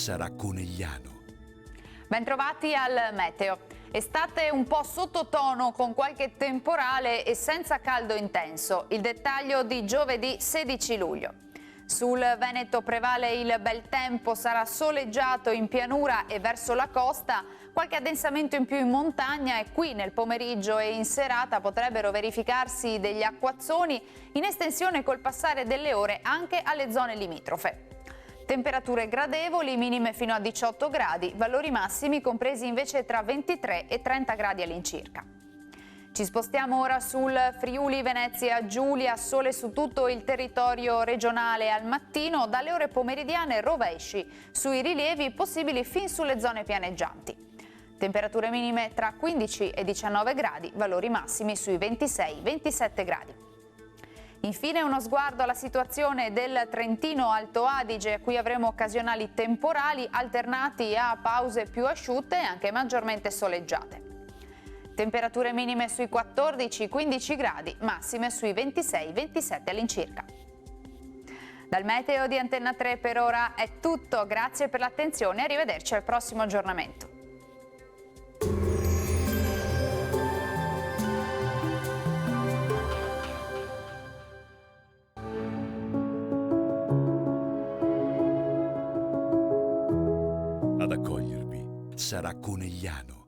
sarà Conegliano. Bentrovati al meteo. Estate un po' sottotono con qualche temporale e senza caldo intenso. Il dettaglio di giovedì 16 luglio. Sul Veneto prevale il bel tempo, sarà soleggiato in pianura e verso la costa, qualche addensamento in più in montagna e qui nel pomeriggio e in serata potrebbero verificarsi degli acquazzoni in estensione col passare delle ore anche alle zone limitrofe. Temperature gradevoli, minime fino a 18 gradi, valori massimi compresi invece tra 23 e 30 gradi all'incirca. Ci spostiamo ora sul Friuli Venezia Giulia, sole su tutto il territorio regionale al mattino, dalle ore pomeridiane rovesci sui rilievi possibili fin sulle zone pianeggianti. Temperature minime tra 15 e 19 gradi, valori massimi sui 26-27 gradi. Infine uno sguardo alla situazione del Trentino Alto Adige, qui avremo occasionali temporali alternati a pause più asciutte e anche maggiormente soleggiate. Temperature minime sui 14-15 gradi, massime sui 26-27 all'incirca. Dal meteo di Antenna 3 per ora è tutto, grazie per l'attenzione e arrivederci al prossimo aggiornamento. Ad accogliervi sarà Conegliano.